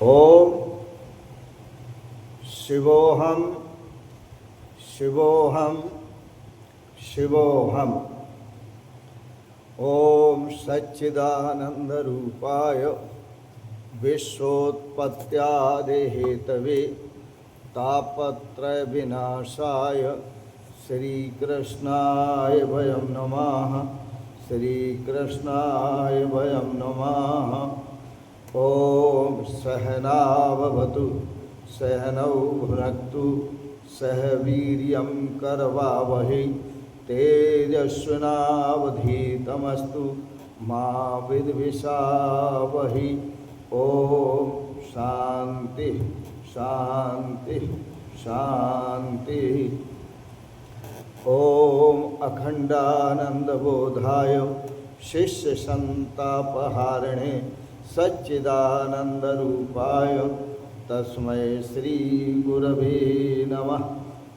ओम शिवोहम शिवोहम शिवोहम। ओम सच्चिदानंद रूपाय विश्वोत्पत्त्यादिहेतवे तापत्रय विनाशाय श्रीकृष्णाय वयं नमः। श्रीकृष्णाय वयं नमः। ओम सहनाववतु सहनौ भुनक्तु सह वीर्यं करवावहै तेजस्विनावधीतमस्तु मा विद्विषावहै। ओम शांति शांति शांति। ओम अखंडानंदबोधाय शिष्य संतापहारिणे सच्चिदानंदरूपाय तस्मै श्री गुरवे नमः।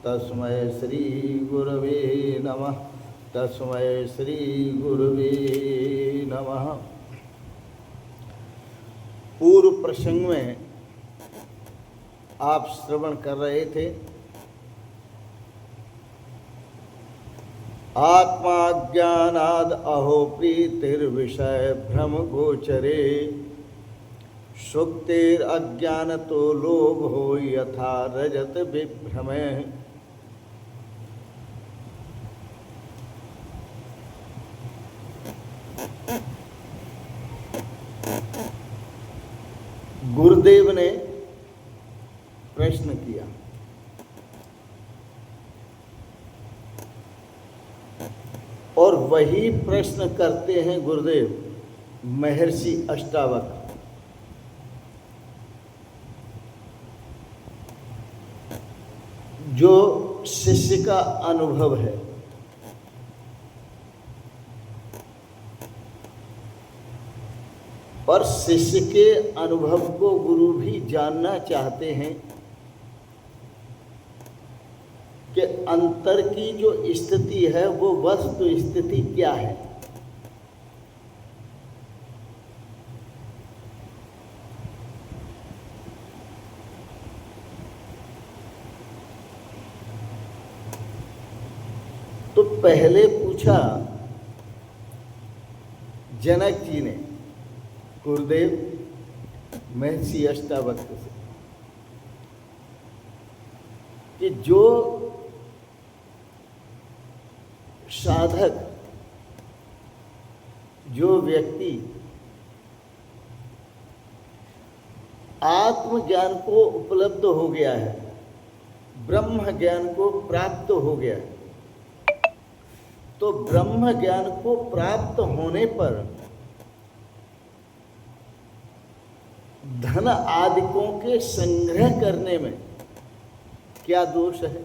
तस्मै श्री गुरवे नमः। तस्मै श्री गुरवे नमः। पूर्व प्रसंग में आप श्रवण कर रहे थे आत्मा ज्ञानाद अहो प्रीतिर्विषय भ्रम गोचरे सुक्तेर अज्ञानतो लोभो यथा रजत विभ्रमे। गुरुदेव ने प्रश्न किया और वही प्रश्न करते हैं गुरुदेव महर्षि अष्टावक्र। जो शिष्य का अनुभव है, और शिष्य के अनुभव को गुरु भी जानना चाहते हैं कि अंतर की जो स्थिति है वो वस्तु स्थिति क्या है। तो पहले पूछा जनक जी ने गुरुदेव महर्षि अष्टावक्र से कि जो साधक, जो व्यक्ति आत्मज्ञान को उपलब्ध हो गया है, ब्रह्म ज्ञान को प्राप्त हो गया है, तो ब्रह्म ज्ञान को प्राप्त होने पर धन आदिकों के संग्रह करने में क्या दोष है।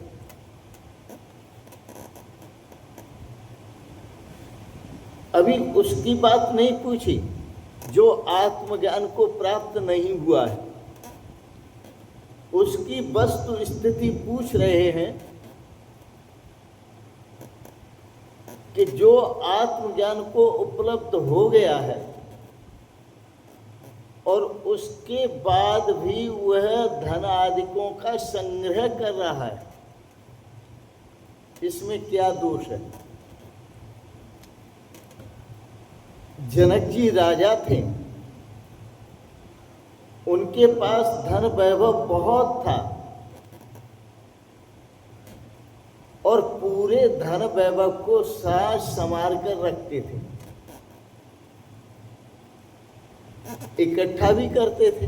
अभी उसकी बात नहीं पूछी जो आत्मज्ञान को प्राप्त नहीं हुआ है, उसकी वस्तु स्थिति पूछ रहे हैं कि जो आत्मज्ञान को उपलब्ध हो गया है और उसके बाद भी वह धन आदिकों का संग्रह कर रहा है, इसमें क्या दोष है। जनक जी राजा थे, उनके पास धन वैभव बहुत था और पूरे धन वैभव को साज संवार कर रखते थे, इकट्ठा भी करते थे।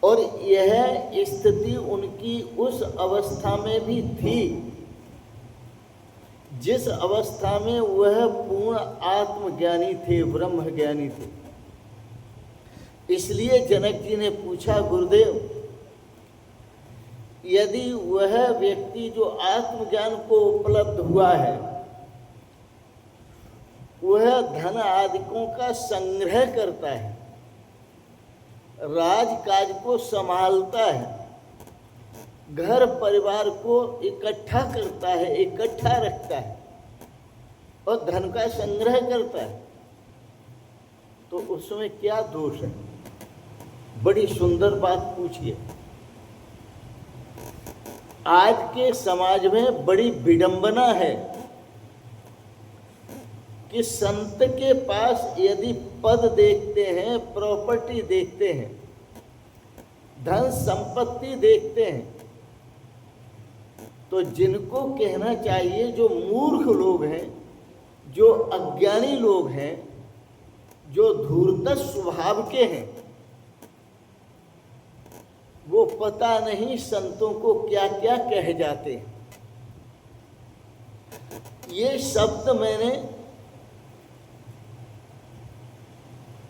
और यह स्थिति उनकी उस अवस्था में भी थी जिस अवस्था में वह पूर्ण आत्मज्ञानी थे, ब्रह्म ज्ञानी थे। इसलिए जनक जी ने पूछा गुरुदेव, यदि वह व्यक्ति जो आत्मज्ञान को उपलब्ध हुआ है वह धन आदिकों का संग्रह करता है, राजकाज को संभालता है, घर परिवार को इकट्ठा करता है, इकट्ठा रखता है और धन का संग्रह करता है, तो उसमें क्या दोष है। बड़ी सुंदर बात पूछिए। आज के समाज में बड़ी विडंबना है कि संत के पास यदि पद देखते हैं, प्रॉपर्टी देखते हैं, धन संपत्ति देखते हैं, तो जिनको कहना चाहिए, जो मूर्ख लोग हैं, जो अज्ञानी लोग हैं, जो धूर्त स्वभाव के हैं, वो पता नहीं संतों को क्या क्या कह जाते हैं। ये शब्द मैंने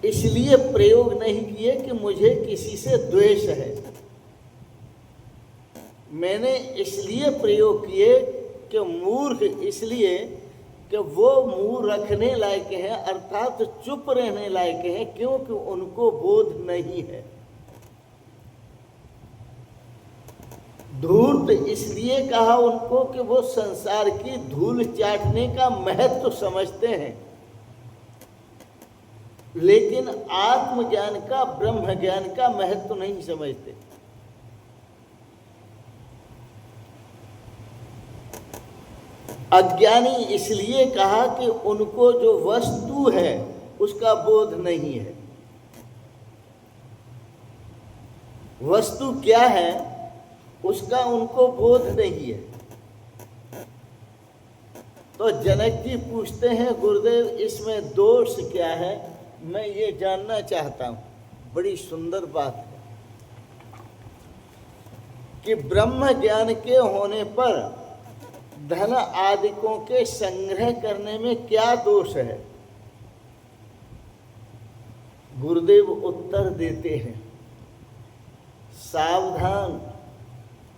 इसलिए प्रयोग नहीं किए कि मुझे किसी से द्वेष है, मैंने इसलिए प्रयोग किए कि मूर्ख इसलिए कि वो मुंह रखने लायक हैं, अर्थात चुप रहने लायक हैं, क्योंकि उनको बोध नहीं है। धूर्त इसलिए कहा उनको कि वो संसार की धूल चाटने का महत्व समझते हैं, लेकिन आत्मज्ञान का, ब्रह्म ज्ञान का महत्व नहीं समझते। अज्ञानी इसलिए कहा कि उनको जो वस्तु है उसका बोध नहीं है। वस्तु क्या है उसका उनको बोध नहीं है। तो जनक जी पूछते हैं, गुरुदेव इसमें दोष क्या है, मैं ये जानना चाहता हूं। बड़ी सुंदर बात है कि ब्रह्म ज्ञान के होने पर धन आदिकों के संग्रह करने में क्या दोष है। गुरुदेव उत्तर देते हैं, सावधान,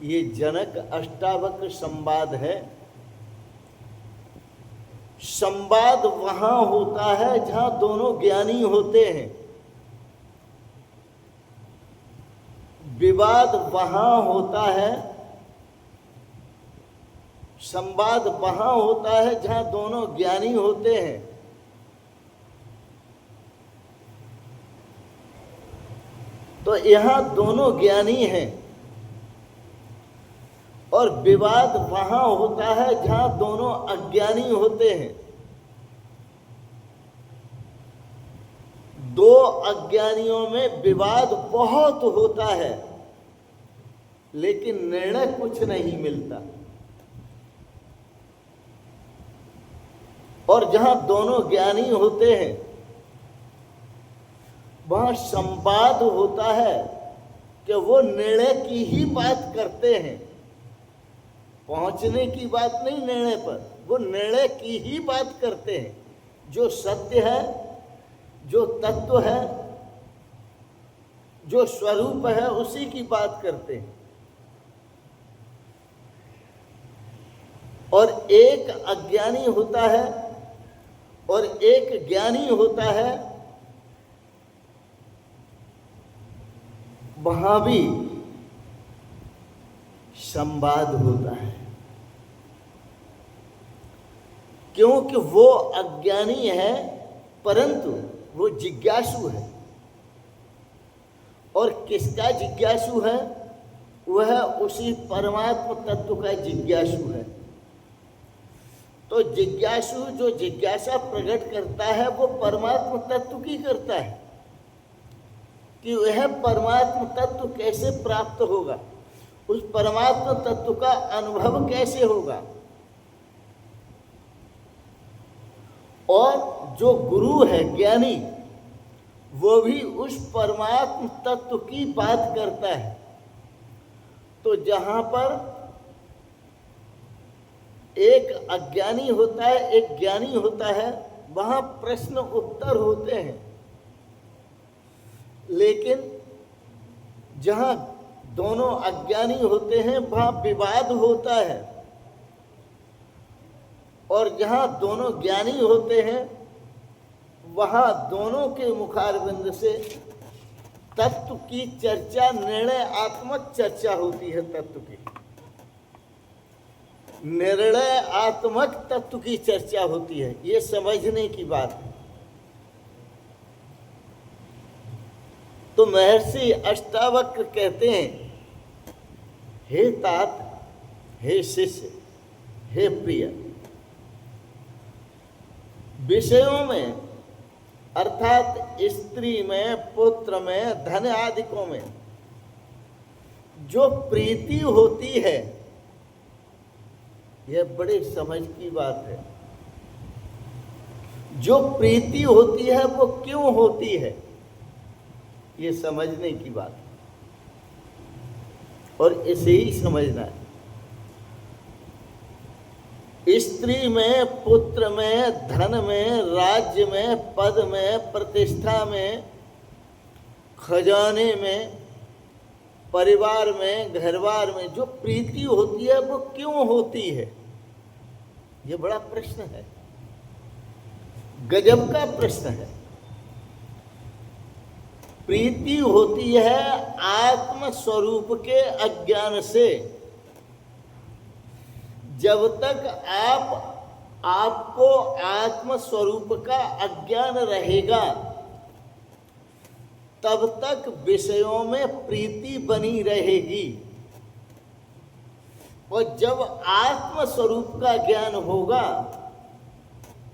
ये जनक अष्टावक्र संवाद है। संवाद वहां होता है जहां दोनों ज्ञानी होते हैं, विवाद वहां होता है, संवाद वहां होता है जहां दोनों ज्ञानी होते हैं। तो यहां दोनों ज्ञानी हैं, और विवाद वहां होता है जहां दोनों अज्ञानी होते हैं। दो अज्ञानियों में विवाद बहुत होता है, लेकिन निर्णय कुछ नहीं मिलता। और जहां दोनों ज्ञानी होते हैं वहां संवाद होता है कि वो निर्णय की ही बात करते हैं, पहुंचने की बात नहीं निर्णय पर, वो निर्णय की ही बात करते हैं। जो सत्य है, जो तत्व है, जो स्वरूप है, उसी की बात करते हैं। और एक अज्ञानी होता है और एक ज्ञानी होता है, वहां भी संवाद होता है, क्योंकि वो अज्ञानी है परंतु वो जिज्ञासु है। और किसका जिज्ञासु है? वह उसी परमात्म तत्व का जिज्ञासु है। तो जिज्ञासु जो जिज्ञासा प्रकट करता है वो परमात्म तत्व की करता है कि वह परमात्म तत्व कैसे प्राप्त होगा, उस परमात्म तत्व का अनुभव कैसे होगा। और जो गुरु है, ज्ञानी, वो भी उस परमात्म तत्व की बात करता है। तो जहां पर एक अज्ञानी होता है, एक ज्ञानी होता है, वहां प्रश्न उत्तर होते हैं। लेकिन जहां दोनों अज्ञानी होते हैं वहां विवाद होता है, और जहां दोनों ज्ञानी होते हैं वहां दोनों के मुखारबिंद से तत्व की चर्चा, निर्णयात्मक चर्चा होती है। तत्व की निर्णयात्मक तत्व की चर्चा होती है। ये समझने की बात है। तो महर्षि अष्टावक्र कहते हैं, हे तात, हे शिष्य, हे प्रिय, विषयों में अर्थात स्त्री में, पुत्र में, धन आदिकों में जो प्रीति होती है, यह बड़े समझ की बात है। जो प्रीति होती है वो क्यों होती है, ये समझने की बात है, और इसे ही समझना है। स्त्री में, पुत्र में, धन में, राज्य में, पद में, प्रतिष्ठा में, खजाने में, परिवार में, घरबार में जो प्रीति होती है वो क्यों होती है, ये बड़ा प्रश्न है, गजब का प्रश्न है। प्रीति होती है आत्म स्वरूप के अज्ञान से। जब तक आपको आत्म स्वरूप का अज्ञान रहेगा, तब तक विषयों में प्रीति बनी रहेगी, और जब आत्म स्वरूप का ज्ञान होगा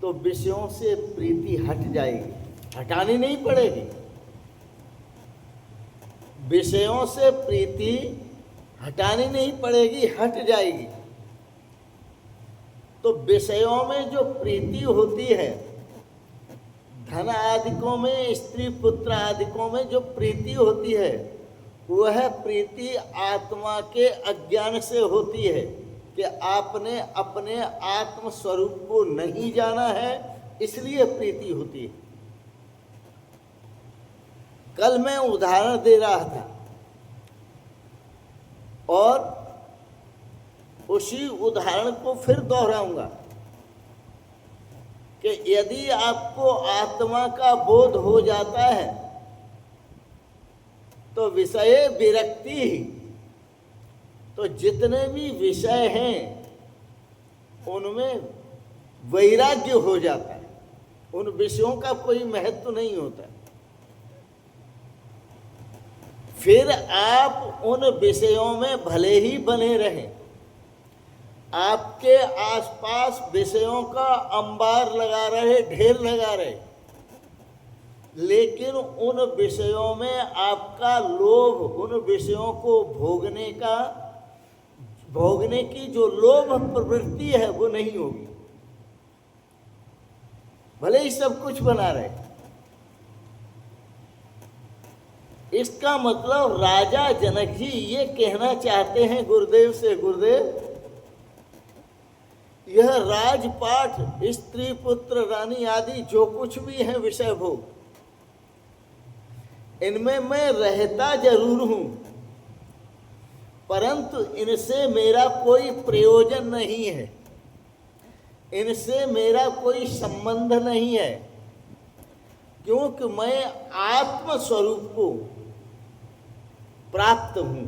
तो विषयों से प्रीति हट जाएगी, हटानी नहीं पड़ेगी। विषयों से प्रीति हटानी नहीं पड़ेगी, हट जाएगी। तो विषयों में जो प्रीति होती है, धन आदिकों में, स्त्री पुत्र आदिकों में जो प्रीति होती है, वह प्रीति आत्मा के अज्ञान से होती है कि आपने अपने आत्म स्वरूप को नहीं जाना है, इसलिए प्रीति होती है। कल मैं उदाहरण दे रहा था और उसी उदाहरण को फिर दोहराऊंगा कि यदि आपको आत्मा का बोध हो जाता है तो विषय विरक्ति ही, तो जितने भी विषय हैं उनमें वैराग्य हो जाता है, उन विषयों का कोई महत्व नहीं होता। फिर आप उन विषयों में भले ही बने रहें, आपके आसपास विषयों का अंबार लगा रहे, ढेर लगा रहे, लेकिन उन विषयों में आपका लोभ, उन विषयों को भोगने की जो लोभ प्रवृत्ति है वो नहीं होगी, भले ही सब कुछ बना रहे। इसका मतलब राजा जनक जी ये कहना चाहते हैं गुरुदेव से, गुरुदेव यह राजपाट, स्त्री पुत्र रानी आदि जो कुछ भी है विषय भोग, इनमें मैं रहता जरूर हूं, परंतु इनसे मेरा कोई प्रयोजन नहीं है, इनसे मेरा कोई संबंध नहीं है, क्योंकि मैं आत्म स्वरूप को प्राप्त हूं।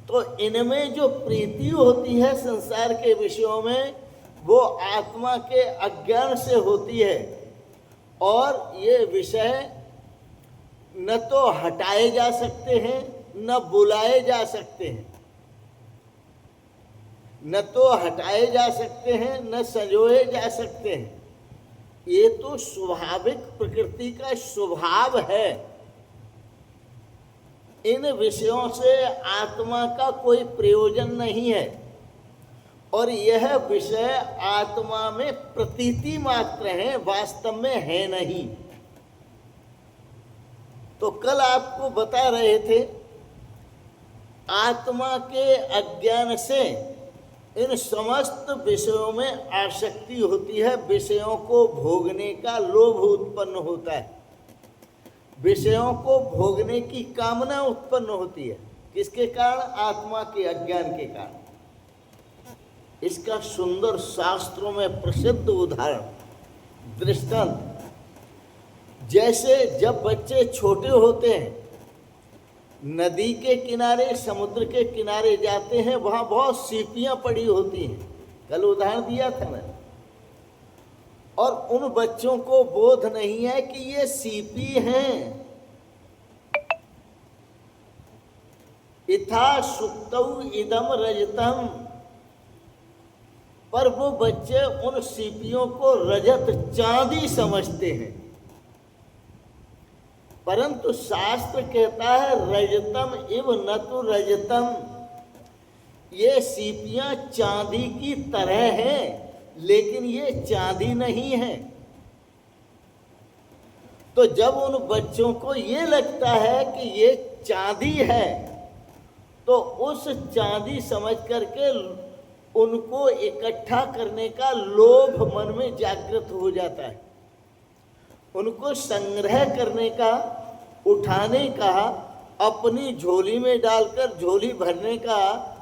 तो इनमें जो प्रीति होती है संसार के विषयों में, वो आत्मा के अज्ञान से होती है, और ये विषय न तो हटाए जा सकते हैं, न बुलाए जा सकते हैं, न तो हटाए जा सकते हैं, न संजोए जा सकते हैं। ये तो स्वाभाविक प्रकृति का स्वभाव है। इन विषयों से आत्मा का कोई प्रयोजन नहीं है, और यह विषय आत्मा में प्रतीति मात्र है, वास्तव में है नहीं। तो कल आपको बता रहे थे, आत्मा के अज्ञान से इन समस्त विषयों में आसक्ति होती है, विषयों को भोगने का लोभ उत्पन्न होता है, विषयों को भोगने की कामना उत्पन्न होती है। किसके कारण? आत्मा के अज्ञान के कारण। इसका सुंदर शास्त्रों में प्रसिद्ध उदाहरण, दृष्टांत, जैसे जब बच्चे छोटे होते हैं, नदी के किनारे, समुद्र के किनारे जाते हैं, वहाँ बहुत सीपियाँ पड़ी होती हैं, कल उदाहरण दिया था ना, और उन बच्चों को बोध नहीं है कि ये सीपी हैं। इथा सुप्तौ इदम रजतम, पर वो बच्चे उन सीपियों को रजत चांदी समझते हैं। परंतु शास्त्र कहता है रजतम इव न तो रजतम, ये सीपियां चांदी की तरह हैं लेकिन ये चांदी नहीं है। तो जब उन बच्चों को ये लगता है कि ये चांदी है तो उस चांदी समझ करके उनको इकट्ठा करने का लोभ मन में जागृत हो जाता है, उनको संग्रह करने का, उठाने का, अपनी झोली में डालकर झोली भरने का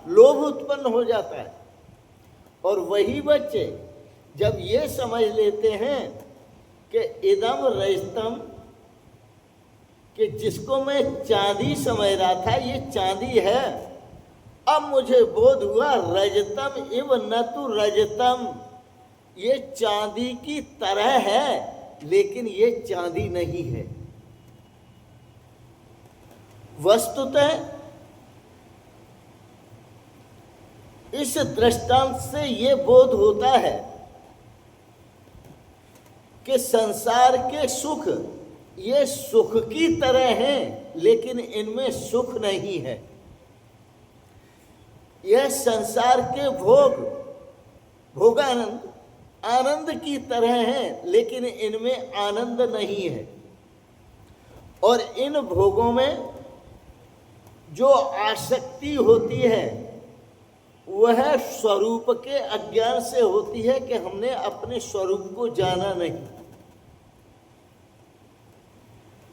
लोभ उत्पन्न हो जाता है। और वही बच्चे जब ये समझ लेते हैं कि इदम रजतम, कि जिसको मैं चांदी समझ रहा था ये चांदी है, अब मुझे बोध हुआ रजतम इव न तो रजतम, ये चांदी की तरह है लेकिन ये चांदी नहीं है। वस्तुतः इस दृष्टांत से ये बोध होता है कि संसार के सुख ये सुख की तरह हैं लेकिन इनमें सुख नहीं है। यह संसार के भोग भोगानंद आनंद की तरह हैं लेकिन इनमें आनंद नहीं है। और इन भोगों में जो आसक्ति होती है वह स्वरूप के अज्ञान से होती है कि हमने अपने स्वरूप को जाना नहीं।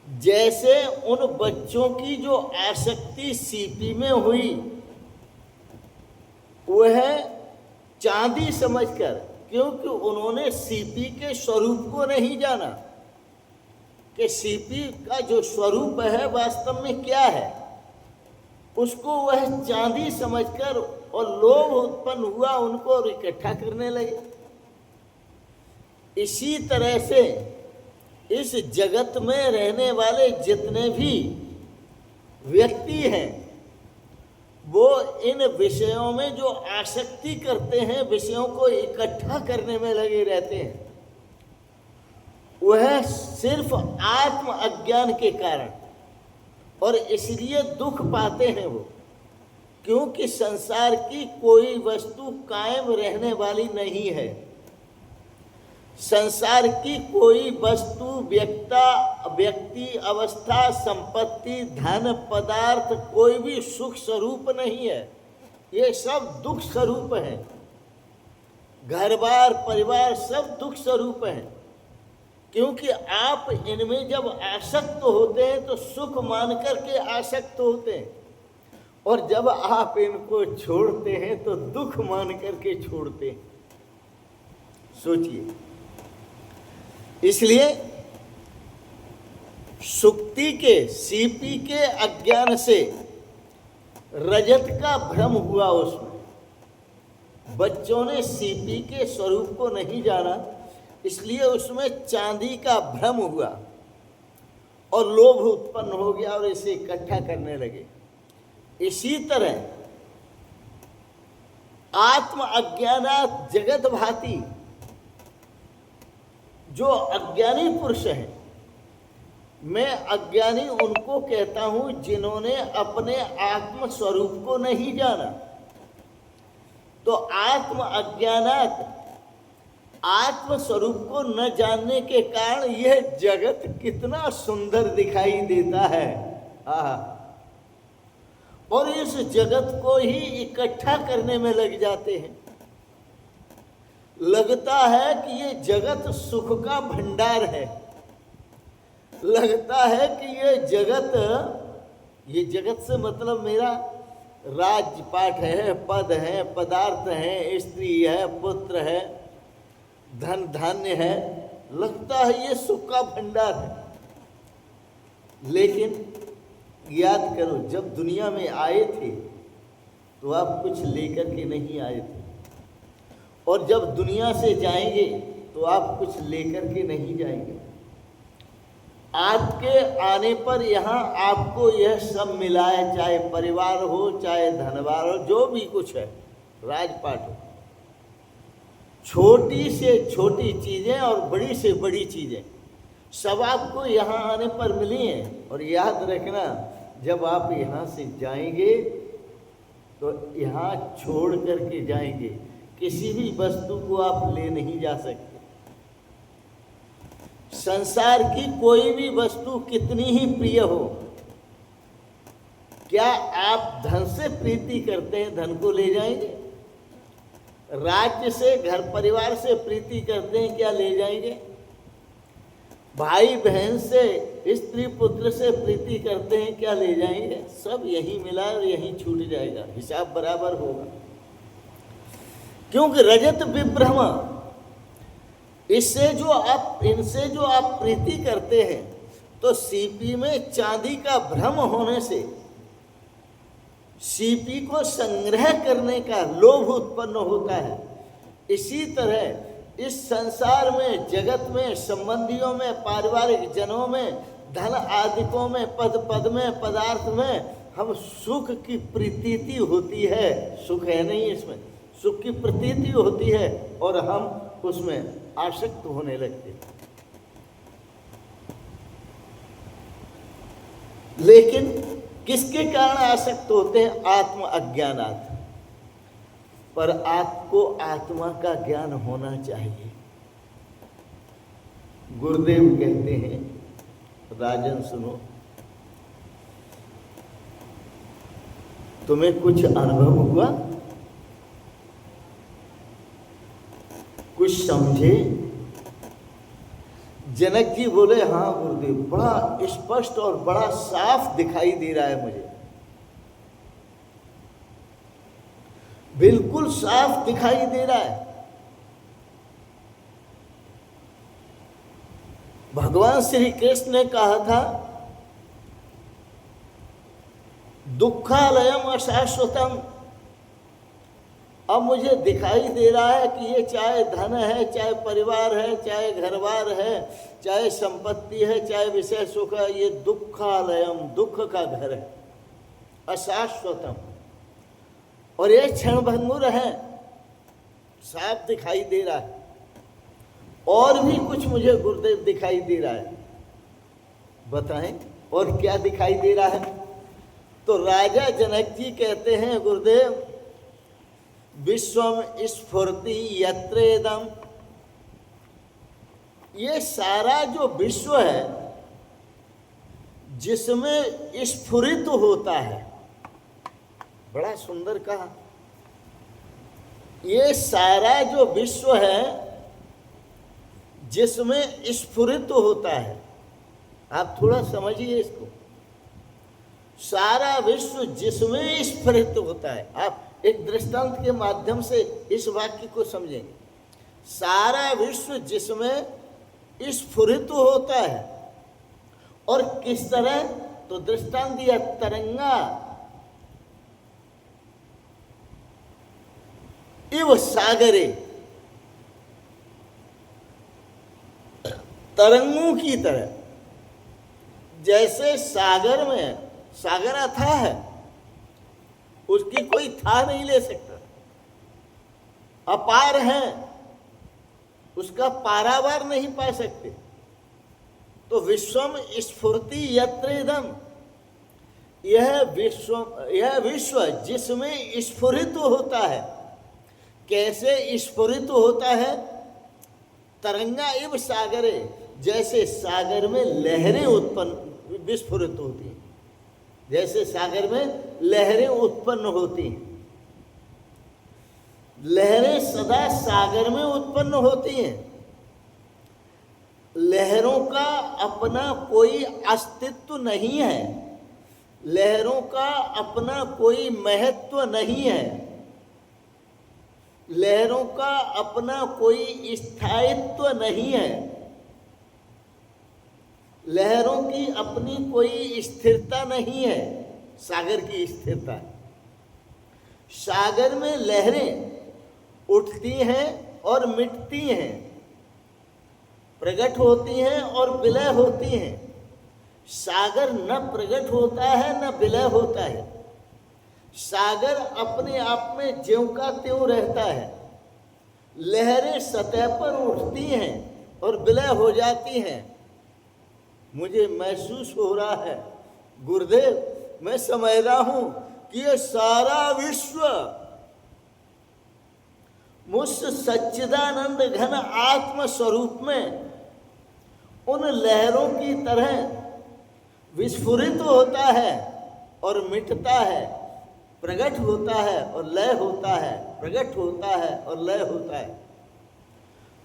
जैसे उन बच्चों की जो आसक्ति सीपी में हुई वह चांदी समझकर, क्योंकि उन्होंने सीपी के स्वरूप को नहीं जाना कि सीपी का जो स्वरूप है वास्तव में क्या है, उसको वह चांदी समझकर और लोभ उत्पन्न हुआ उनको और इकट्ठा करने लगे। इसी तरह से इस जगत में रहने वाले जितने भी व्यक्ति हैं वो इन विषयों में जो आसक्ति करते हैं, विषयों को इकट्ठा करने में लगे रहते हैं, वह सिर्फ आत्म अज्ञान के कारण, और इसलिए दुख पाते हैं वो, क्योंकि संसार की कोई वस्तु कायम रहने वाली नहीं है। संसार की कोई वस्तु, व्यक्ति, अवस्था, संपत्ति, धन, पदार्थ कोई भी सुख स्वरूप नहीं है, ये सब दुख स्वरूप हैं। घर बार परिवार सब दुख स्वरूप हैं, क्योंकि आप इनमें जब आसक्त होते हैं तो सुख मान करके आसक्त होते हैं, और जब आप इनको छोड़ते हैं तो दुख मान करके छोड़ते हैं। सोचिए, इसलिए सुक्ति के, सीपी के अज्ञान से रजत का भ्रम हुआ। उसमें बच्चों ने सीपी के स्वरूप को नहीं जाना, इसलिए उसमें चांदी का भ्रम हुआ और लोभ उत्पन्न हो गया और इसे इकट्ठा करने लगे। इसी तरह आत्म अज्ञानात् जगत भाति, जो अज्ञानी पुरुष हैं, मैं अज्ञानी उनको कहता हूं जिन्होंने अपने आत्म स्वरूप को नहीं जाना। तो आत्म अज्ञानात्, आत्म स्वरूप को न जानने के कारण यह जगत कितना सुंदर दिखाई देता है। और इस जगत को ही इकट्ठा करने में लग जाते हैं। लगता है कि ये जगत सुख का भंडार है, लगता है कि ये जगत से मतलब मेरा राजपाट है, पद है, पदार्थ है, स्त्री है, पुत्र है, धन धान्य है, लगता है ये सुख का भंडार है। लेकिन याद करो, जब दुनिया में आए थे तो आप कुछ लेकर के नहीं आए थे, और जब दुनिया से जाएंगे तो आप कुछ लेकर के नहीं जाएंगे। आपके आने पर यहाँ आपको यह सब मिला है, चाहे परिवार हो, चाहे धनवार हो, जो भी कुछ है, राजपाट हो, छोटी से छोटी चीज़ें और बड़ी से बड़ी चीज़ें सब आपको यहाँ आने पर मिली हैं। और याद रखना, जब आप यहाँ से जाएंगे तो यहाँ छोड़ करके जाएंगे, किसी भी वस्तु को आप ले नहीं जा सकते। संसार की कोई भी वस्तु कितनी ही प्रिय हो, क्या आप धन से प्रीति करते हैं, धन को ले जाएंगे? राज्य से, घर परिवार से प्रीति करते हैं, क्या ले जाएंगे? भाई बहन से, स्त्री पुत्र से प्रीति करते हैं, क्या ले जाएंगे? सब यही मिला और यही छूट जाएगा, हिसाब बराबर होगा। क्योंकि रजत विभ्रम, इनसे जो आप प्रीति करते हैं, तो सीपी में चांदी का भ्रम होने से सीपी को संग्रह करने का लोभ उत्पन्न होता है। इसी तरह इस संसार में, जगत में, संबंधियों में, पारिवारिक जनों में, धन आदिकों में, पद में, पदार्थ में हम सुख की प्रतीति होती है, सुख है नहीं इसमें, सुख की प्रतीति होती है और हम उसमें आसक्त होने लगते। लेकिन किसके कारण आसक्त होते हैं? आत्म अज्ञानात्। पर आपको आत्मा का ज्ञान होना चाहिए। गुरुदेव कहते हैं, राजन सुनो, तुम्हें कुछ अनुभव हुआ, कुछ समझे? जनक जी बोले, हाँ गुरुदेव, बड़ा स्पष्ट और बड़ा साफ दिखाई दे रहा है मुझे, बिल्कुल साफ दिखाई दे रहा है। भगवान श्री कृष्ण ने कहा था, दुखालयम अशाश्वतम। अब मुझे दिखाई दे रहा है कि ये चाहे धन है, चाहे परिवार है, चाहे घरबार है, चाहे संपत्ति है, चाहे विषय सुख है, ये दुखालयम, दुख का घर है, अशाश्वतम, और ये क्षणभंगुर है, साफ दिखाई दे रहा है। और भी कुछ मुझे गुरुदेव दिखाई दे रहा है, बताएं और क्या दिखाई दे रहा है? तो राजा जनक जी कहते हैं, गुरुदेव, विश्वम स्फुरति यत्रेदम, ये सारा जो विश्व है जिसमें स्फुरित होता है, बड़ा सुंदर कहा, ये सारा जो विश्व है जिसमें स्फुरित होता है, आप थोड़ा समझिए इसको, सारा विश्व जिसमें स्फुरित होता है। आप एक दृष्टांत के माध्यम से इस वाक्य को समझेंगे। सारा विश्व जिसमें स्फुरित होता है, और किस तरह? तो दृष्टांत दिया, तरंगा इव सागरे, तरंगों की तरह। जैसे सागर में, सागर अथाह है, उसकी कोई था नहीं ले सकता, अपार है, उसका पारावार नहीं पा सकते। तो विश्वम स्फुरति यत्रेदम, यह विश्व जिसमें स्फुरित होता है। कैसे स्फुरित होता है? तरंगा इव सागरे, जैसे सागर में लहरें उत्पन्न विस्फुरित होती हैं, जैसे सागर में लहरें उत्पन्न होती हैं। लहरें सदा सागर में उत्पन्न होती हैं। लहरों का अपना कोई अस्तित्व नहीं है, लहरों का अपना कोई महत्व नहीं है, लहरों का अपना कोई स्थायित्व नहीं है, लहरों की अपनी कोई स्थिरता नहीं है। सागर की स्थिरता, सागर में लहरें उठती हैं और मिटती हैं, प्रकट होती हैं और विलय होती हैं। सागर न प्रकट होता है न विलय होता है। सागर अपने आप में ज्यों का त्यों रहता है। लहरें सतह पर उठती हैं और विलय हो जाती हैं। मुझे महसूस हो रहा है गुरुदेव, मैं समझ रहा हूं कि ये सारा विश्व मुझ सच्चिदानंद घन आत्म स्वरूप में उन लहरों की तरह विस्फुरित होता है और मिटता है, प्रकट होता है और लय होता है, प्रकट होता है और लय होता है।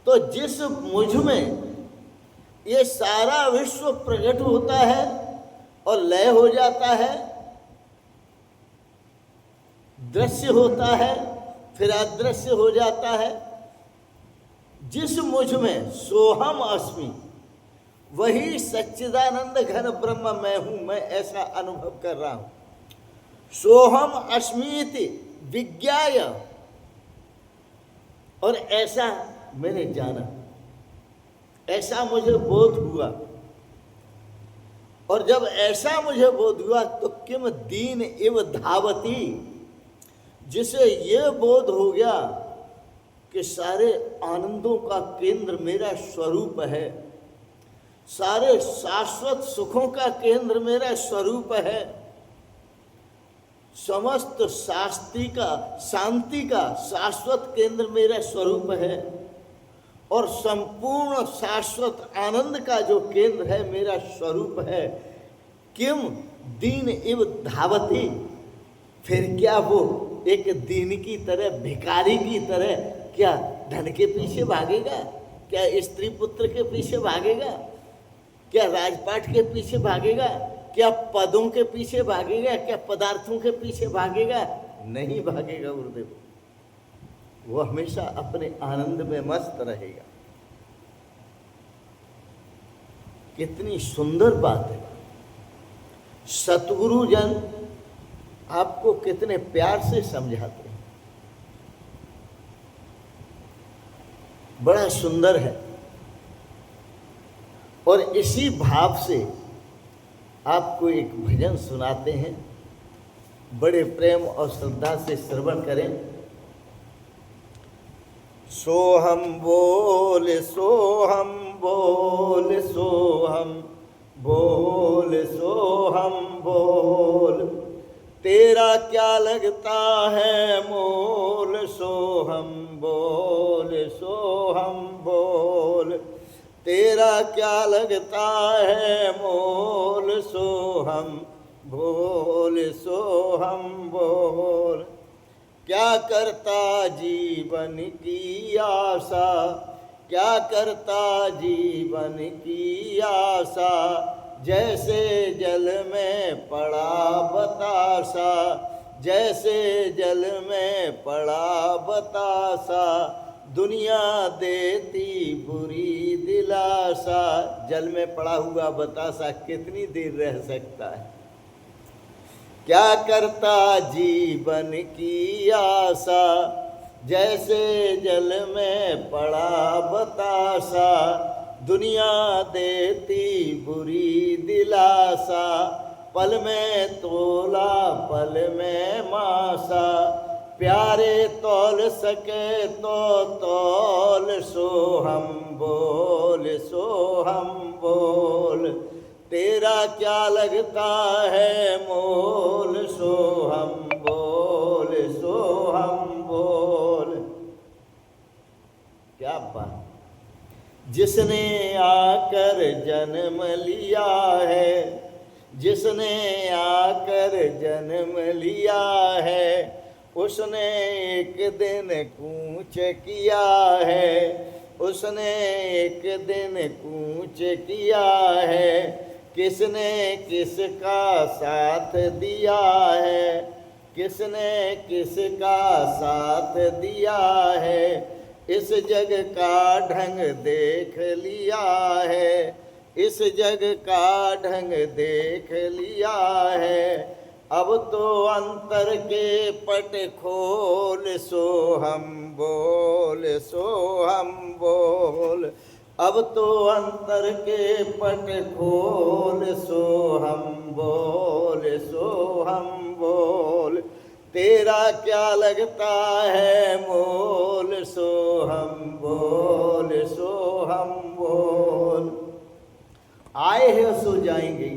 तो जिस मुझ में ये सारा विश्व प्रकट होता है और लय हो जाता है, दृश्य होता है फिर अदृश्य हो जाता है, जिस मुझ में सोहम अस्मि, वही सच्चिदानंद घन ब्रह्म मैं हूं, मैं ऐसा अनुभव कर रहा हूं। सोहम अस्मीति विज्ञाय, और ऐसा मैंने जाना, ऐसा मुझे बोध हुआ। और जब ऐसा मुझे बोध हुआ तो किम दीन इव धावती, जिसे ये बोध हो गया कि सारे आनंदों का केंद्र मेरा स्वरूप है, सारे शाश्वत सुखों का केंद्र मेरा स्वरूप है, समस्त शांति का शाश्वत केंद्र मेरा स्वरूप है, और संपूर्ण शाश्वत आनंद का जो केंद्र है मेरा स्वरूप है। किम दीन इव धावती, फिर क्या वो एक दीन की तरह, भिखारी की तरह क्या धन के पीछे भागेगा? क्या स्त्री पुत्र के पीछे भागेगा? क्या राजपाट के पीछे भागेगा? क्या पदों के पीछे भागेगा? क्या पदार्थों के पीछे भागेगा? नहीं भागेगा गुरुदेव। वो हमेशा अपने आनंद में मस्त रहेगा। कितनी सुंदर बात है। सतगुरु जन आपको कितने प्यार से समझाते हैं, बड़ा सुंदर है। और इसी भाव से आपको एक भजन सुनाते हैं, बड़े प्रेम और श्रद्धा से श्रवण करें। सोहम बोल सोहम बोल सोहम बोल सोहम बोल, तेरा क्या लगता है मोल, सोहम बोल सोहम बोल, तेरा क्या लगता है मोल, सोहम बोल सोहम बोल। क्या करता जीवन की आशा, क्या करता जीवन की आशा, जैसे जल में पड़ा बतासा, जैसे जल में पड़ा बतासा, दुनिया देती बुरी दिलासा। जल में पड़ा हुआ बतासा कितनी देर रह सकता है? क्या करता जीवन की आशा, जैसे जल में पड़ा बतासा, दुनिया देती बुरी दिलासा, पल में तोला पल में मासा, प्यारे तौल सके तो तौल, सोहम बोल सोहम बोल, तेरा क्या लगता है मोल, सोहम बोल सोहम बोल। क्या बात! जिसने आकर जन्म लिया है, जिसने आकर जन्म लिया है, उसने एक दिन कूच किया है, उसने एक दिन कूच किया है, किसने किसका साथ दिया है, किसने किसका साथ दिया है, इस जग का ढंग देख लिया है, इस जग का ढंग देख लिया है। अब तो अंतर के पट खोल, सोहम बोल सोहम बोल, अब तो अंतर के पट खोल, सो हम बोल, तेरा क्या लगता है मोल, सो हम बोल। आए हैं सो जाएंगे,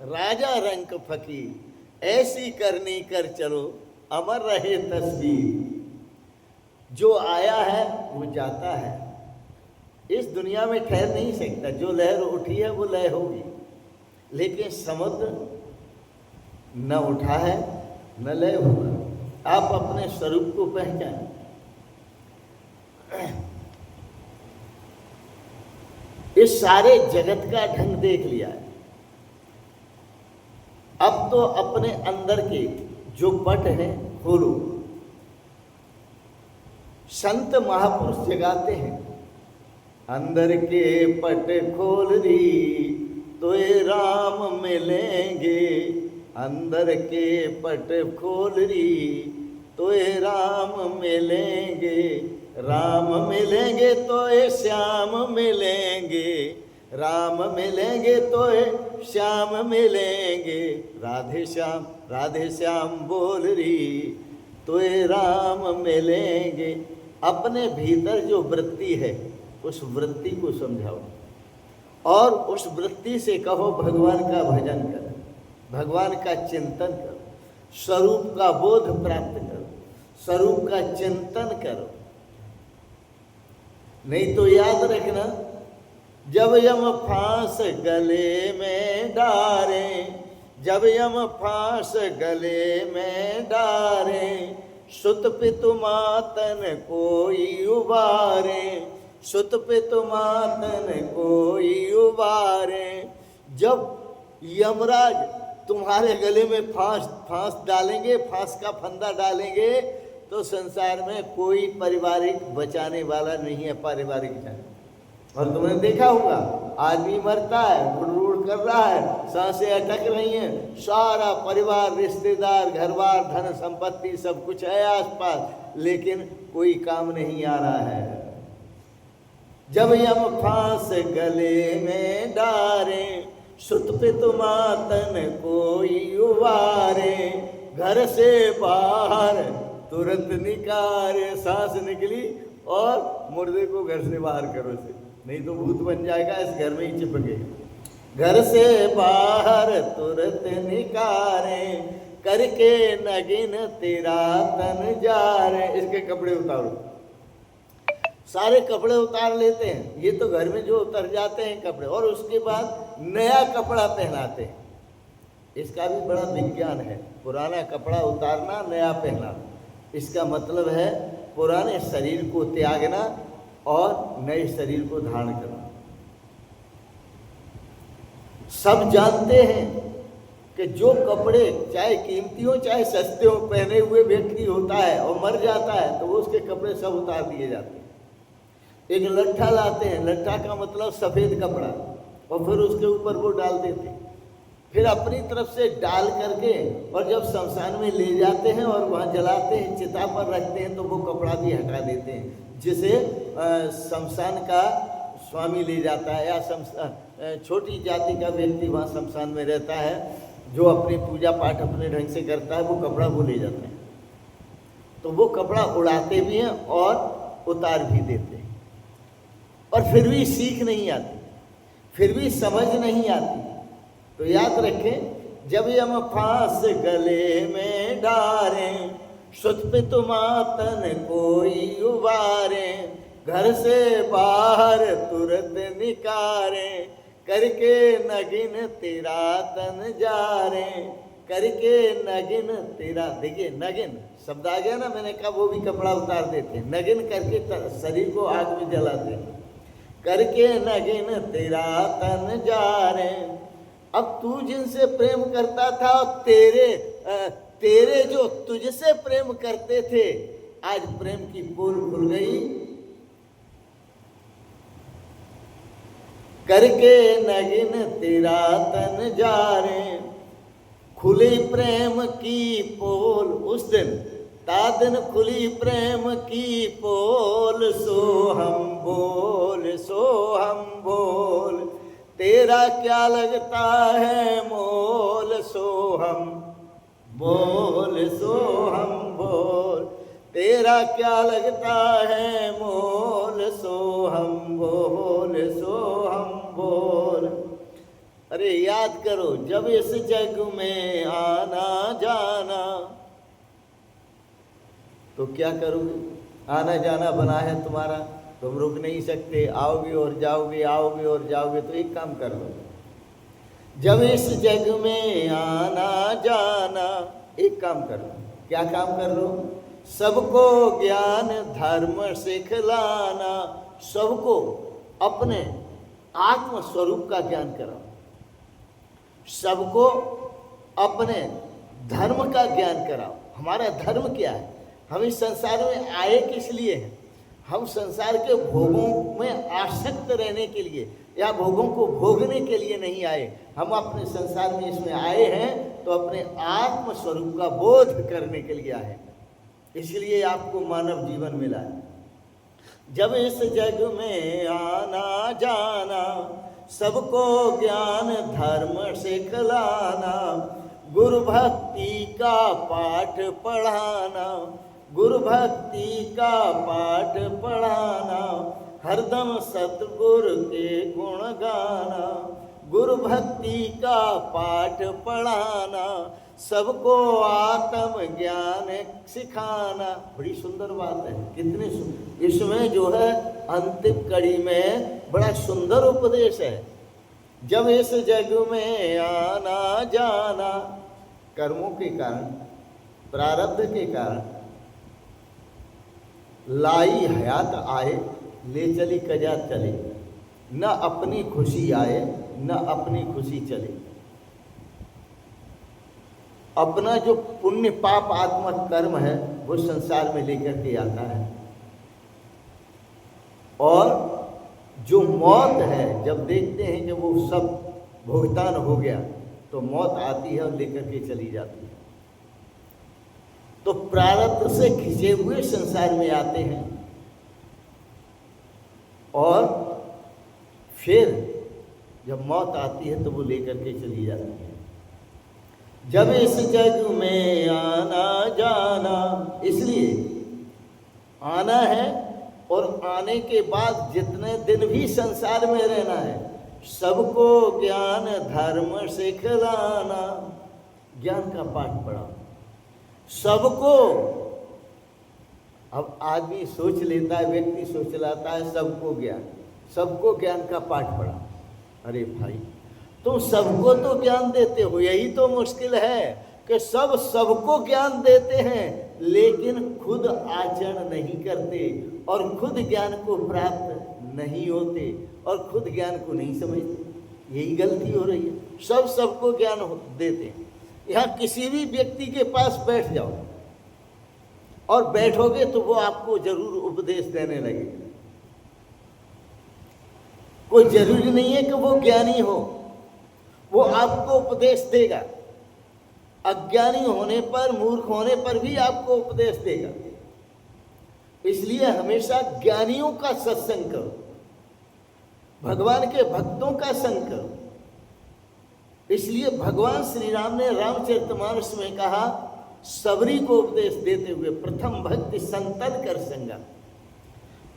राजा रंक फकीर, ऐसी करनी कर चलो, अमर रहे तस्वीर। जो आया है वो जाता है, इस दुनिया में ठहर नहीं सकता। जो लहर उठी है वो लय होगी, लेकिन समुद्र न उठा है न लय हुआ। आप अपने स्वरूप को पहचानें। इस सारे जगत का ढंग देख लिया है, अब तो अपने अंदर के जो पट हैं खोलो। संत महापुरुष जगाते हैं, अंदर के पट खोल दी तो ये राम मिलेंगे, अंदर के पट खोल दी तो ये राम मिलेंगे, राम मिलेंगे तो ये श्याम मिलेंगे, राम मिलेंगे तो ये श्याम मिलेंगे। राधे श्याम बोल रही तो ये राम मिलेंगे। अपने भीतर जो वृत्ति है उस वृत्ति को समझाओ और उस वृत्ति से कहो भगवान का भजन करो, भगवान का चिंतन करो, स्वरूप का बोध प्राप्त करो, स्वरूप का चिंतन करो। नहीं तो याद रखना, जब यम फांस गले में डारे, जब यम फांस गले में डारे, सुत पितु मातन कोई उबारे, सुत पितु मातन कोई उबारे। जब यमराज तुम्हारे गले में फांस डालेंगे, फांस का फंदा डालेंगे, तो संसार में कोई पारिवारिक बचाने वाला नहीं है, पारिवारिक जाने। और तुमने देखा होगा, आदमी मरता है, गुड़ कर रहा है, सांसें अटक रही हैं, सारा परिवार, रिश्तेदार, घरबार, धन संपत्ति सब कुछ है आसपास, लेकिन कोई काम नहीं आ रहा है। जब यम फांस गले में डारे, सुत पितु मातन कोई उबारे, घर से बाहर तुरंत निकारे। सांस निकली और मुर्दे को घर से बाहर करो से, नहीं तो भूत बन जाएगा, इस घर में ही चिपकेगा। घर से बाहर तुरंत निकारे, करके नगिन तेरा तन जा रे। इसके कपड़े उतारो, सारे कपड़े उतार लेते हैं, ये तो घर में जो उतर जाते हैं कपड़े, और उसके बाद नया कपड़ा पहनाते हैं। इसका भी बड़ा विज्ञान है, पुराना कपड़ा उतारना, नया पहनाना। इसका मतलब है पुराने शरीर को त्यागना और नए शरीर को धारण करना। सब जानते हैं कि जो कपड़े चाहे कीमती हो चाहे सस्ते हो, पहने हुए व्यक्ति होता है और मर जाता है तो वो उसके कपड़े सब उतार दिए जाते हैं। एक लट्ठा लाते हैं, लट्ठा का मतलब सफ़ेद कपड़ा, और फिर उसके ऊपर वो डाल देते हैं, फिर अपनी तरफ से डाल करके, और जब शमशान में ले जाते हैं और वहाँ जलाते हैं, चिता पर रखते हैं, तो वो कपड़ा भी हटा देते हैं, जिसे शमशान का स्वामी ले जाता है, या छोटी जाति का व्यक्ति वहाँ शमशान में रहता है, जो अपनी पूजा पाठ अपने ढंग से करता है, वो कपड़ा वो ले जाते हैं। तो वो कपड़ा उड़ाते भी हैं और उतार भी देते हैं, और फिर भी सीख नहीं आती, फिर भी समझ नहीं आती। तो याद रखें, जब यम फांस गले में डारे, सुत पितु मातन कोई उबारे, घर से बाहर तुरंत निकारे, करके नगिन तेरा तन जारे, करके नगिन तेरा। देखिए नगिन शब्द आ गया ना, मैंने कहा वो भी कपड़ा उतार देते हैं, नगिन करके शरीर को आग में जलाते हैं। करके नगिन तेरा तन जारे। अब तू जिनसे प्रेम करता था, तेरे जो तुझसे प्रेम करते थे, आज प्रेम की पोल खुल गई। करके नगिन तेरा तन जारे, खुली प्रेम की पोल। उस दिन तादिन खुली प्रेम की पोल, सो हम बोल, तेरा क्या लगता है मोल, सो हम बोल, तेरा क्या लगता है मोल, सो हम बोल। अरे याद करो, जब इस जग में आना जाना, तो क्या करोगे? आना जाना बना है तुम्हारा, तुम रुक नहीं सकते, आओगे और जाओगे, आओगे और जाओगे। तो एक काम कर लो, जब इस जग में आना जाना, एक काम कर लो। क्या काम कर लो? सबको ज्ञान धर्म सिखलाना, सबको अपने आत्म स्वरूप का ज्ञान कराओ, सबको अपने धर्म का ज्ञान कराओ। हमारा धर्म क्या है? हम इस संसार में आए किस लिए हैं? हम संसार के भोगों में आसक्त रहने के लिए या भोगों को भोगने के लिए नहीं आए। हम अपने संसार में इसमें आए हैं तो अपने आत्म स्वरूप का बोध करने के लिए आए, इसलिए आपको मानव जीवन मिला है। जब इस जग में आना जाना, सबको ज्ञान धर्म सिखलाना, गुरु भक्ति का पाठ पढ़ाना, गुरु भक्ति का पाठ पढ़ाना, हरदम सतगुरु के गुण गाना, गुरु भक्ति का पाठ पढ़ाना, सबको आत्म ज्ञान सिखाना। बड़ी सुंदर बात है, कितनी सुंदर। इसमें जो है अंतिम कड़ी में बड़ा सुंदर उपदेश है। जब इस जग में आना जाना, कर्मों के कारण, प्रारब्ध के कारण लाई हयात आए, ले चली कजा चले, न अपनी खुशी आए न अपनी खुशी चले। अपना जो पुण्य पाप आत्मक कर्म है वो संसार में लेकर के आता है, और जो मौत है, जब देखते हैं कि वो सब भुगतान हो गया तो मौत आती है और लेकर के चली जाती है। तो प्रारब्ध से खिंचे हुए संसार में आते हैं और फिर जब मौत आती है तो वो लेकर के चली जाती है। जब इस जग में आना जाना, इसलिए आना है और आने के बाद जितने दिन भी संसार में रहना है, सबको ज्ञान धर्म सिखलाना, ज्ञान का पाठ पढ़ाओ सबको। अब आदमी सोच लेता है, व्यक्ति सोच लाता है सबको ज्ञान का पाठ पढ़ा। अरे भाई, तुम सबको तो ज्ञान देते हो, यही तो मुश्किल है कि सबको ज्ञान देते हैं लेकिन खुद आचरण नहीं करते और खुद ज्ञान को प्राप्त नहीं होते और खुद ज्ञान को नहीं समझते। यही गलती हो रही है। सबको ज्ञान देते हैं। यहाँ किसी भी व्यक्ति के पास बैठ जाओ और बैठोगे तो वो आपको जरूर उपदेश देने लगेगा। कोई जरूरी नहीं है कि वो ज्ञानी हो, वो आपको उपदेश देगा। अज्ञानी होने पर, मूर्ख होने पर भी आपको उपदेश देगा। इसलिए हमेशा ज्ञानियों का सत्संग करो, भगवान के भक्तों का संग करो। इसलिए भगवान श्री राम ने रामचरितमानस में कहा, सबरी को उपदेश देते हुए, प्रथम भक्ति संतन कर संगा।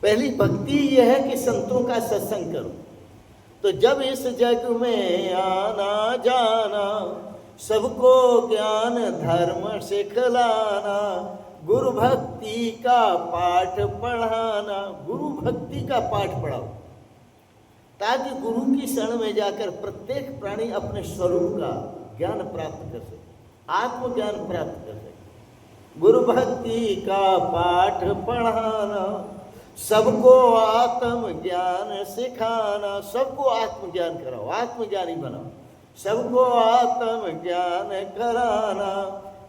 पहली भक्ति यह है कि संतों का सत्संग करो। तो जब इस जग में आना जाना, सबको ज्ञान धर्म सिखलाना, गुरु भक्ति का पाठ पढ़ाना। गुरु भक्ति का पाठ पढ़ाओ ताकि गुरु की शरण में जाकर प्रत्येक प्राणी अपने स्वरूप का ज्ञान प्राप्त कर सके, आत्मज्ञान प्राप्त कर सके। गुरु भक्ति का पाठ पढ़ाना, सबको आत्म ज्ञान सिखाना। सबको आत्मज्ञान कराओ, आत्मज्ञानी बनाओ, सबको आत्म ज्ञान कराना,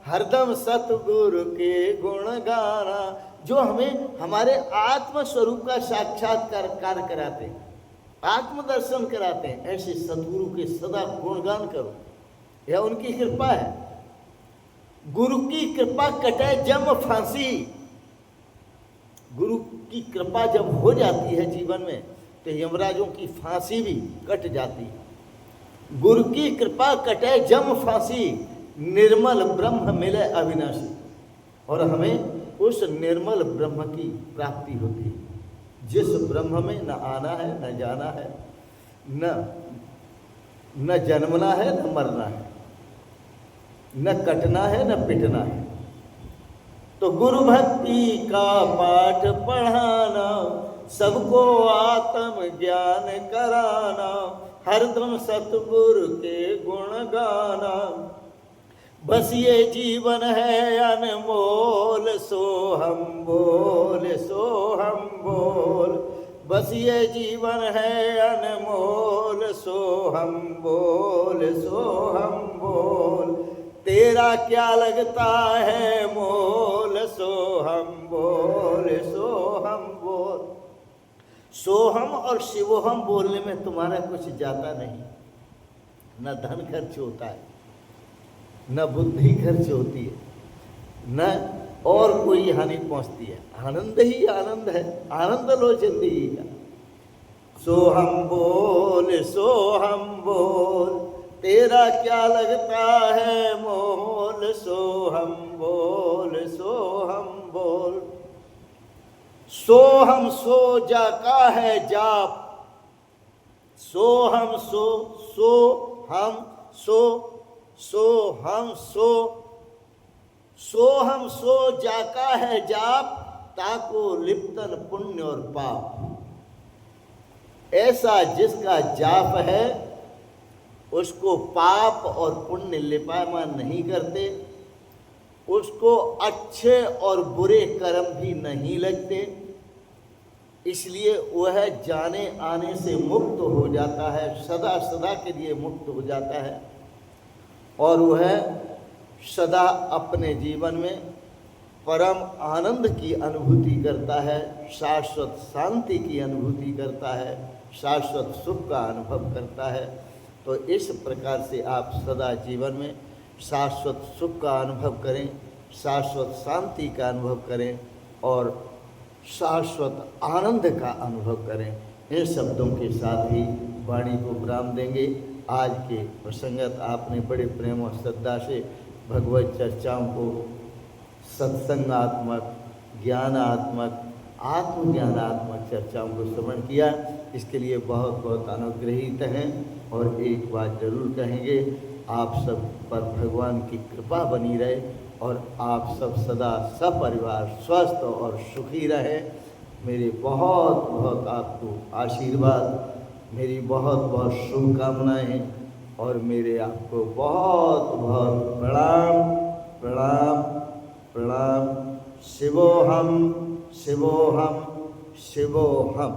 हरदम सतगुरु के गुण गाना। जो हमें हमारे आत्म स्वरूप का साक्षात्कार कराते हैं, आत्मदर्शन कराते हैं, ऐसे सतगुरु के सदा गुणगान करो, यह उनकी कृपा है। गुरु की कृपा कटे जम फांसी। गुरु की कृपा जब हो जाती है जीवन में तो यमराजों की फांसी भी कट जाती है। गुरु की कृपा कटे जम फांसी, निर्मल ब्रह्म मिले अविनाशी। और हमें उस निर्मल ब्रह्म की प्राप्ति होती है जिस ब्रह्म में न आना है न जाना है, न जन्मना है न मरना है, न कटना है न पिटना है। तो गुरु भक्ति का पाठ पढ़ाना, सबको आत्म ज्ञान कराना, हरदम सतगुरु के गुण गाना। बस ये जीवन है अनमोल, सो हम बोल, सो हम बोल। बस ये जीवन है अनमोल, सो हम बोल, सो हम बोल। तेरा क्या लगता है मोल, सो हम बोल, सो हम बोल। सोहम और शिवोहम बोलने में तुम्हारा कुछ जाता नहीं, न धन खर्च होता है, न बुद्धि खर्च होती है, न और कोई हानि पहुंचती है। आनंद ही आनंद है, आनंद लो जिंदगी का। सोहम बोल, सोहम बोल, तेरा क्या लगता है मोल, सोहम बोल, सोहम बोल। सोहम सो जाका है जाप, सोहम सो, सो हम सो, सो हम सो, सोहम सो जाका है जाप, ताको लिप्तन पुण्य और पाप। ऐसा जिसका जाप है उसको पाप और पुण्य लिपायमान नहीं करते, उसको अच्छे और बुरे कर्म भी नहीं लगते, इसलिए वह जाने आने से मुक्त हो जाता है, सदा सदा के लिए मुक्त हो जाता है। और वह सदा अपने जीवन में परम आनंद की अनुभूति करता है, शाश्वत शांति की अनुभूति करता है, शाश्वत सुख का अनुभव करता है। तो इस प्रकार से आप सदा जीवन में शाश्वत सुख का अनुभव करें, शाश्वत शांति का अनुभव करें और शाश्वत आनंद का अनुभव करें। इन शब्दों के साथ ही वाणी को विराम देंगे। आज के प्रसंगत आपने बड़े प्रेम और श्रद्धा से भगवत चर्चाओं को सत्संगात्मक, ज्ञानात्मक, आत्मज्ञानात्मक चर्चाओं को श्रवण किया, इसके लिए बहुत बहुत अनुग्रहित हैं। और एक बात जरूर कहेंगे, आप सब पर भगवान की कृपा बनी रहे और आप सब सदा सपरिवार स्वस्थ और सुखी रहे। मेरे बहुत बहुत आपको आशीर्वाद, मेरी बहुत बहुत शुभकामनाएँ और मेरे आपको बहुत बहुत प्रणाम प्रणाम प्रणाम। शिवोहम शिवोहम शिवोहम।